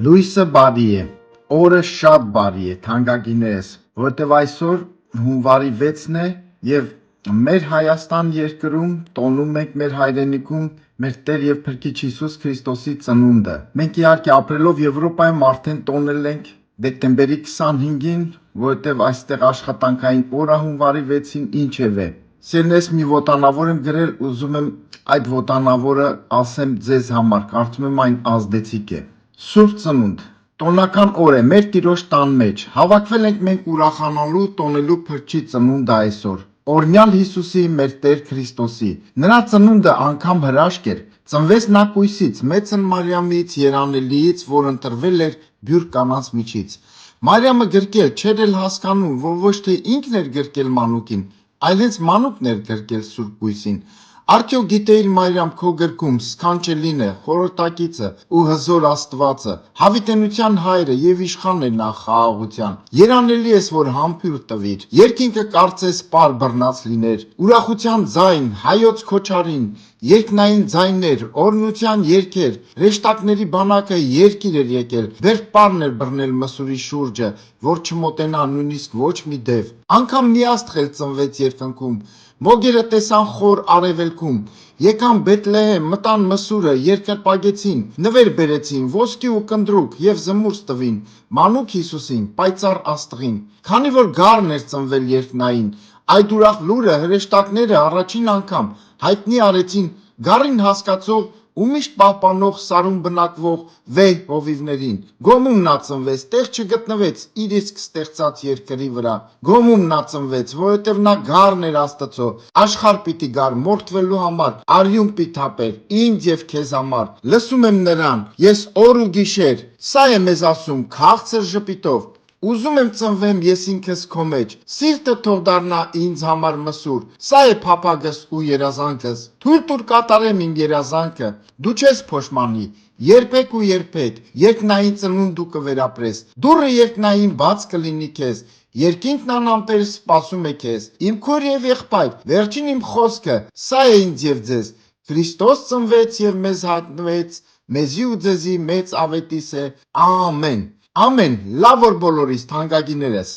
Լույսը բարի է, օրը շատ բարի է, թանկագիններս, որովհետև այսօր հունվարի 6-ն է եւ մեր Հայաստան երկրում տոնում ենք մեր հայրենիքում մեր Տեր եւ Փրկիչ Հիսուս Քրիստոսի ծնունդը։ Մենք իհարկե ապրելով Եվրոպայում արդեն տոնել ենք դեկտեմբերի 25-ին, որովհետև այստեղ աշխատանքային օրը հունվարի 6-ին ինչև է։ Սերնես մի ոտանավոր եմ գրել, ուզում եմ այդ ոտանավորը ասեմ ձեզ համար, կարծում եմ այն ազդեցիկ է։ Սուրբ ծնունդ, տոնական օր է մեր Տիրոջ տան մեջ, հավաքվել ենք մենք ուրախանալու տոնելու Փրկչի ծնունդը այսօր, օրհնյալ Հիսուսի մեր Տեր Քրիստոսի, նրա ծնունդը անգամ հրաշք էր, ծնվեց նա կույսից, Մեծն Մարիամից, Երանելիից, որ ընտրվել էր բյուր կանանց միջից։ Մարիամը գրկել չէր էլ հասկանում, որ ոչ թե ինքն էր գրկել մանուկին, այլ հենց մանուկն էր գրկել Սուրբ կույսին։ Արդյոք գիտեիր Մարիամ քո գրքում սքանչելին է, խորհրդակիցը ու հզոր Աստվածը, հավիտենության հայրը եւ իշխանն է նա խաղաղության։ Երանելի ես, որ համբույր տվիր, երկինքը կարծես պար բռնած լիներ, ուրախության ձայն, հայոց քոչարին, երկնային ձայներ, օրհնության երգեր, հրեշտակների բանակը երկիր էր եկել, բերդ պարն էր բռնել մսուրի շուրջը, որ չմոտենա նույնիսկ ոչ մի դև։ Անգամ մի աստղ էլ ծնվեց երկնքում, մոգերը տեսան խոր արևելքում, եկան Բեթլեհեմ, մտան մսուրը, երկրպագեցին, նվեր բերեցին, ոսկի ու կնդրուկ եւ զմուրց տվին, մանուկ Հիսուսին, պայծառ աստղին։ Քանի որ գառն էր ծնվել երկնային, այդ ուրախ լուրը հրեշտակները առաջին անգամ հայտնի արեցին գառին հասկացող ու միշտ պահպանող սարում բնակվող վեհ հովիվներին։ Գոմում նա ծնվեց, տեղ չգտնվեց իր իսկ ստեղծած երկրի վրա։ Գոմում նա ծնվեց, որովհետև նա գառն էր Աստծո, աշխարհ պիտի գար մորթվելու համար, արյուն պիտի թափեր, ինձ եւ քեզ համար։ Լսում եմ նրան, ես օր ու գիշեր, սա է մեզ ասում, քաղցր ժպիտով։ Ուզում եմ ծնվեմ ես ինքս քո մեջ, սիրտը թող դառնա ինձ համար մսուր, սա է փափագս ու երազանքս, թույլ տուր կատարեմ իմ երազանքը, դու չես փոշմանի, երբեք ու երբեք, երկնային ծնունդ դու կվերապրես, դուռը երկնային բաց կլինի քեզ, երկինքն անամպեր սպասում է քեզ, իմ քույր եւ եղբայր, վերջին իմ խոսքը, սա է ինձ եւ ձեզ, Քրիստոս ծնվեց եւ մեզ հայտնվեց, մեզի ու ձեզի մեծ ավետիս է, ամեն։ Ամեն, լավ որ բոլորիս թանկագիներս։